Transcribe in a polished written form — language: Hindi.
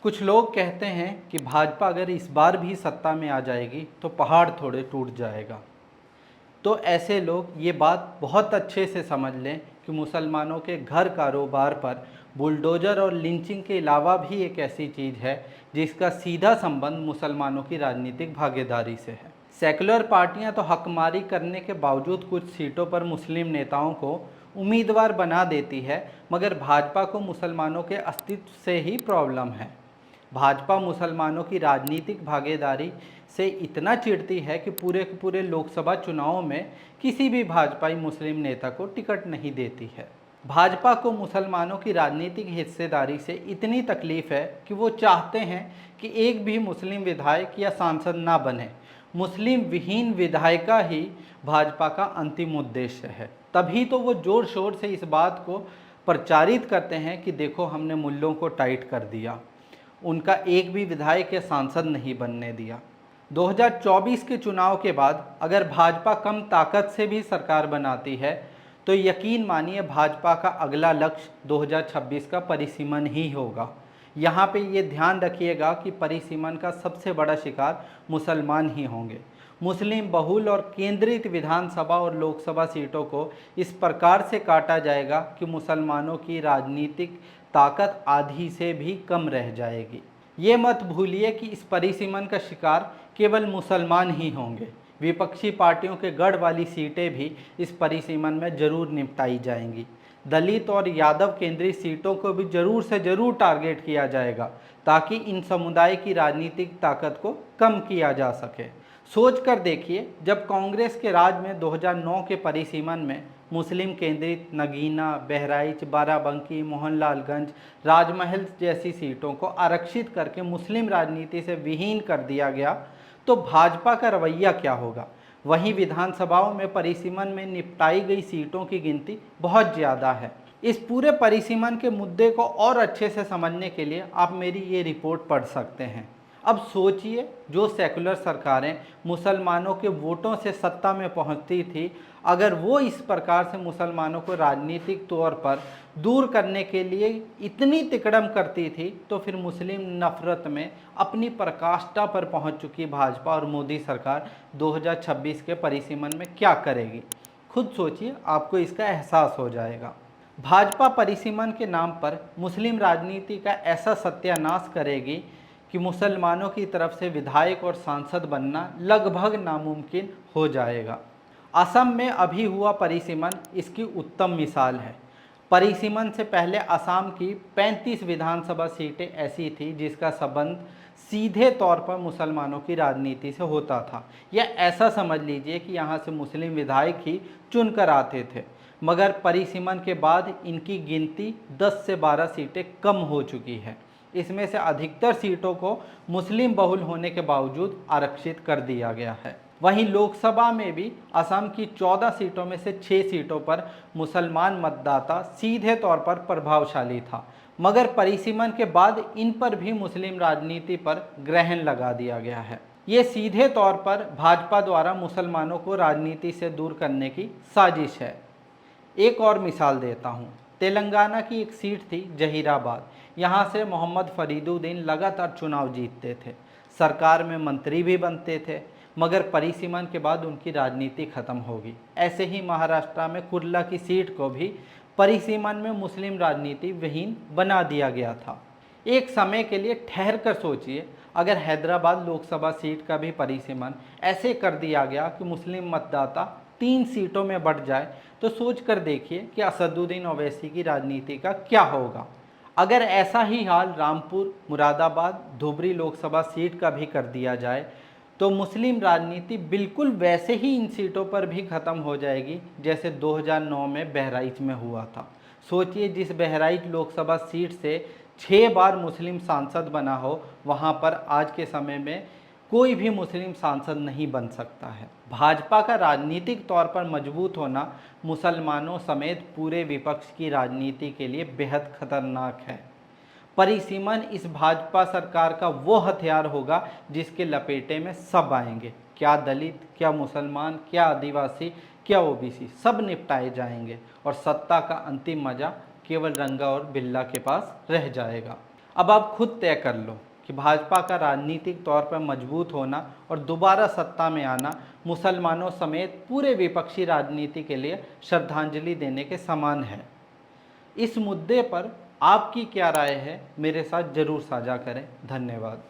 कुछ लोग कहते हैं कि भाजपा अगर इस बार भी सत्ता में आ जाएगी तो पहाड़ थोड़े टूट जाएगा। तो ऐसे लोग ये बात बहुत अच्छे से समझ लें कि मुसलमानों के घर कारोबार पर बुलडोज़र और लिंचिंग के अलावा भी एक ऐसी चीज़ है जिसका सीधा संबंध मुसलमानों की राजनीतिक भागीदारी से है। सेकुलर पार्टियां तो हकमारी करने के बावजूद कुछ सीटों पर मुस्लिम नेताओं को उम्मीदवार बना देती है, मगर भाजपा को मुसलमानों के अस्तित्व से ही प्रॉब्लम है। भाजपा मुसलमानों की राजनीतिक भागीदारी से इतना चिढ़ती है कि पूरे के पूरे लोकसभा चुनावों में किसी भी भाजपाई मुस्लिम नेता को टिकट नहीं देती है। भाजपा को मुसलमानों की राजनीतिक हिस्सेदारी से इतनी तकलीफ है कि वो चाहते हैं कि एक भी मुस्लिम विधायक या सांसद ना बने। मुस्लिम विहीन विधायिका ही भाजपा का अंतिम उद्देश्य है। तभी तो वो जोर शोर से इस बात को प्रचारित करते हैं कि देखो हमने मुल्लों को टाइट कर दिया, उनका एक भी विधायक या सांसद नहीं बनने दिया। 2024 के चुनाव के बाद अगर भाजपा कम ताकत से भी सरकार बनाती है तो यकीन मानिए भाजपा का अगला लक्ष्य 2026 का परिसीमन ही होगा। यहाँ पे ये ध्यान रखिएगा कि परिसीमन का सबसे बड़ा शिकार मुसलमान ही होंगे। मुस्लिम बहुल और केंद्रित विधानसभा और लोकसभा सीटों को इस प्रकार से काटा जाएगा कि मुसलमानों की राजनीतिक ताकत आधी से भी कम रह जाएगी। ये मत भूलिए कि इस परिसीमन का शिकार केवल मुसलमान ही होंगे। विपक्षी पार्टियों के गढ़ वाली सीटें भी इस परिसीमन में जरूर निपटाई जाएंगी। दलित और यादव केंद्रीय सीटों को भी जरूर से जरूर टारगेट किया जाएगा ताकि इन समुदाय की राजनीतिक ताकत को कम किया जा सके। सोच कर देखिए, जब कांग्रेस के राज में 2009 के परिसीमन में मुस्लिम केंद्रित नगीना, बहराइच, बाराबंकी, मोहनलालगंज, राजमहल जैसी सीटों को आरक्षित करके मुस्लिम राजनीति से विहीन कर दिया गया, तो भाजपा का रवैया क्या होगा। वहीं विधानसभाओं में परिसीमन में निपटाई गई सीटों की गिनती बहुत ज़्यादा है। इस पूरे परिसीमन के मुद्दे को और अच्छे से समझने के लिए आप मेरी ये रिपोर्ट पढ़ सकते हैं। अब सोचिए, जो सेकुलर सरकारें मुसलमानों के वोटों से सत्ता में पहुंचती थी, अगर वो इस प्रकार से मुसलमानों को राजनीतिक तौर पर दूर करने के लिए इतनी तिकड़म करती थी, तो फिर मुस्लिम नफरत में अपनी पराकाष्ठा पर पहुंच चुकी भाजपा और मोदी सरकार 2026 के परिसीमन में क्या करेगी। खुद सोचिए, आपको इसका एहसास हो जाएगा। भाजपा परिसीमन के नाम पर मुस्लिम राजनीति का ऐसा सत्यानाश करेगी कि मुसलमानों की तरफ से विधायक और सांसद बनना लगभग नामुमकिन हो जाएगा। असम में अभी हुआ परिसीमन इसकी उत्तम मिसाल है। परिसीमन से पहले असम की 35 विधानसभा सीटें ऐसी थी जिसका संबंध सीधे तौर पर मुसलमानों की राजनीति से होता था, या ऐसा समझ लीजिए कि यहाँ से मुस्लिम विधायक ही चुनकर आते थे। मगर परिसीमन के बाद इनकी गिनती 10 से 12 सीटें कम हो चुकी है। इसमें से अधिकतर सीटों को मुस्लिम बहुल होने के बावजूद आरक्षित कर दिया गया है। वहीं लोकसभा में भी असम की 14 सीटों में से 6 सीटों पर मुसलमान मतदाता सीधे तौर पर प्रभावशाली था, मगर परिसीमन के बाद इन पर भी मुस्लिम राजनीति पर ग्रहण लगा दिया गया है। ये सीधे तौर पर भाजपा द्वारा मुसलमानों को राजनीति से दूर करने की साजिश है। एक और मिसाल देता हूँ। तेलंगाना की एक सीट थी जहीराबाद। यहाँ से मोहम्मद फरीदुद्दीन लगातार चुनाव जीतते थे, सरकार में मंत्री भी बनते थे, मगर परिसीमन के बाद उनकी राजनीति खत्म होगी। ऐसे ही महाराष्ट्र में कुर्ला की सीट को भी परिसीमन में मुस्लिम राजनीति विहीन बना दिया गया था। एक समय के लिए ठहर कर सोचिए, अगर हैदराबाद लोकसभा सीट का भी परिसीमन ऐसे कर दिया गया कि मुस्लिम मतदाता 3 सीटों में बढ़ जाए, तो सोच कर देखिए कि असदुद्दीन ओवैसी की राजनीति का क्या होगा। अगर ऐसा ही हाल रामपुर, मुरादाबाद, धुबरी लोकसभा सीट का भी कर दिया जाए, तो मुस्लिम राजनीति बिल्कुल वैसे ही इन सीटों पर भी ख़त्म हो जाएगी जैसे 2009 में बहराइच में हुआ था। सोचिए, जिस बहराइच लोकसभा सीट से 6 बार मुस्लिम सांसद बना हो, वहाँ पर आज के समय में कोई भी मुस्लिम सांसद नहीं बन सकता है। भाजपा का राजनीतिक तौर पर मजबूत होना मुसलमानों समेत पूरे विपक्ष की राजनीति के लिए बेहद खतरनाक है। परिसीमन इस भाजपा सरकार का वो हथियार होगा जिसके लपेटे में सब आएंगे। क्या दलित, क्या मुसलमान, क्या आदिवासी, क्या ओबीसी, सब निपटाए जाएंगे और सत्ता का अंतिम मजा केवल रंगा और बिल्ला के पास रह जाएगा। अब आप खुद तय कर लो कि भाजपा का राजनीतिक तौर पर मजबूत होना और दोबारा सत्ता में आना मुसलमानों समेत पूरे विपक्षी राजनीति के लिए श्रद्धांजलि देने के समान है। इस मुद्दे पर आपकी क्या राय है, मेरे साथ ज़रूर साझा करें। धन्यवाद।